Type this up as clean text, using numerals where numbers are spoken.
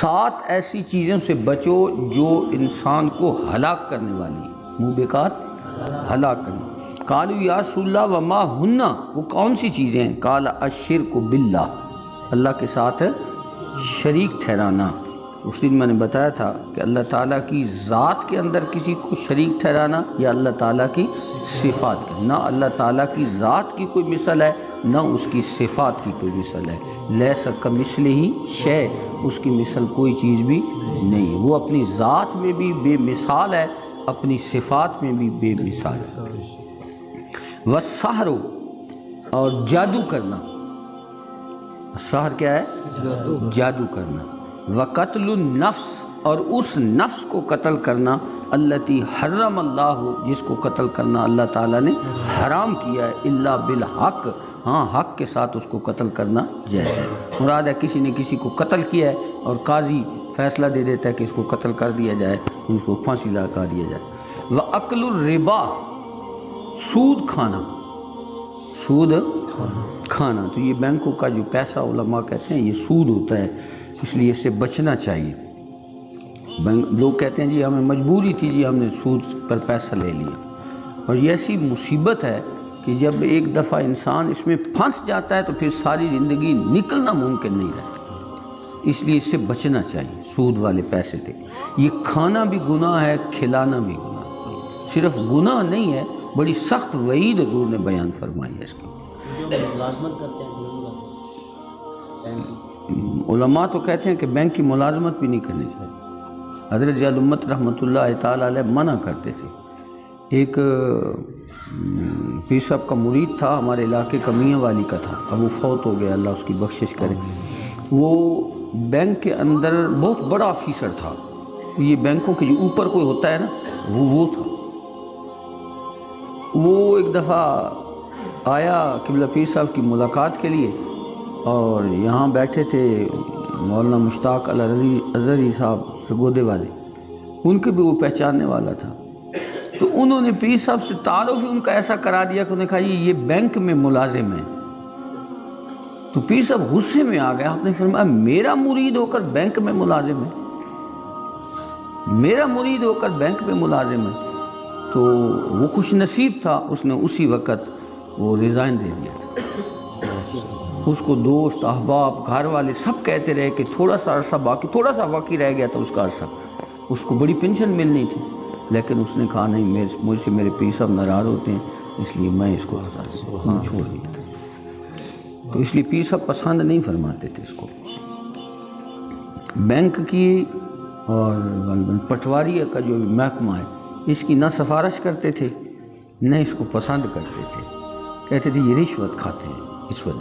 7 ایسی چیزوں سے بچو جو انسان کو ہلاک کرنے والی، موبقات ہلاک کرنے۔ قالوا یا رسول اللہ وما ہن، وہ کون سی چیزیں ہیں؟ قال الشرک باللہ، اللہ کے ساتھ شریک ٹھہرانا۔ اس دن میں نے بتایا تھا کہ اللہ تعالیٰ کی ذات کے اندر کسی کو شریک ٹھہرانا یا اللہ تعالیٰ کی صفات کے، نہ اللہ تعالیٰ کی ذات کی کوئی مثل ہے نہ اس کی صفات کی کوئی مثل ہے۔ لیس کمثلہ شیء، اس کی مثل کوئی چیز بھی نہیں ہے، وہ اپنی ذات میں بھی بے مثال ہے، اپنی صفات میں بھی بے مثال ہے۔ والسحر، اور جادو کرنا، سحر کیا ہے؟ جادو کرنا۔ وقتل النفس، اور اس نفس کو قتل کرنا، التی حرم اللہ، جس کو قتل کرنا اللہ تعالیٰ نے حرام کیا ہے، الا بالحق، ہاں حق کے ساتھ اس کو قتل کرنا جائز ہے۔ مراد ہے کسی نے کسی کو قتل کیا ہے اور قاضی فیصلہ دے دیتا ہے کہ اس کو قتل کر دیا جائے، اس کو پھانسی لگا دیا جائے۔ وَأَكْلُ الرِّبَا، سود کھانا، سود کھانا، تو یہ بینکوں کا جو پیسہ علماء کہتے ہیں یہ سود ہوتا ہے، اس لیے اس سے بچنا چاہیے۔ لوگ کہتے ہیں جی ہمیں مجبوری تھی، جی ہم نے سود پر پیسہ لے لیا، اور یہ ایسی مصیبت ہے کہ جب ایک دفعہ انسان اس میں پھنس جاتا ہے تو پھر ساری زندگی نکلنا ممکن نہیں رہتا، اس لیے اس سے بچنا چاہیے۔ سود والے پیسے تھے، یہ کھانا بھی گناہ ہے، کھلانا بھی گناہ، صرف گناہ نہیں ہے، بڑی سخت وعید حضور نے بیان فرمائی ہے اس کی۔ ملازمت کرتے ہیں علماء تو کہتے ہیں کہ بینک کی ملازمت بھی نہیں کرنی چاہیے۔ حضرت زیاد امت رحمۃ اللہ تعالیٰ علیہ منع کرتے تھے۔ ایک پیر صاحب کا مرید تھا، ہمارے علاقے کا میاں والی کا تھا، اب وہ فوت ہو گیا، اللہ اس کی بخشش کرے۔ وہ بینک کے اندر بہت بڑا آفیسر تھا، یہ بینکوں کے جو اوپر کوئی ہوتا ہے نا وہ تھا۔ وہ ایک دفعہ آیا قبلہ پیر صاحب کی ملاقات کے لیے، اور یہاں بیٹھے تھے مولانا مشتاق اظہری صاحب سرگودے والے، ان کے بھی وہ پہچاننے والا تھا، تو انہوں نے پیر صاحب سے تعارف ہی ان کا ایسا کرا دیا کہ انہوں نے کہا یہ بینک میں ملازم ہے۔ تو پیر صاحب غصے میں آ گیا، آپ نے فرمایا میرا مرید ہو کر بینک میں ملازم ہے، میرا مرید ہو کر بینک میں ملازم ہے۔ تو وہ خوش نصیب تھا، اس نے اسی وقت وہ ریزائن دے دیا تھا۔ اس کو دوست احباب گھر والے سب کہتے رہے کہ تھوڑا سا عرصہ باقی، تھوڑا سا باقی رہ گیا تھا اس کا عرصہ، اس کو بڑی پینشن ملنی تھی، لیکن اس نے کہا نہیں، مجھ سے میرے پیر صاحب ناراض ہوتے ہیں، اس لیے میں اس کو چھوڑ دیا تھا۔ تو اس لیے پیر صاحب پسند نہیں فرماتے تھے اس کو۔ بینک کی اور پٹواری کا جو محکمہ ہے اس کی نہ سفارش کرتے تھے نہ اس کو پسند کرتے تھے، کہتے تھے یہ رشوت کھاتے ہیں اس وجہ۔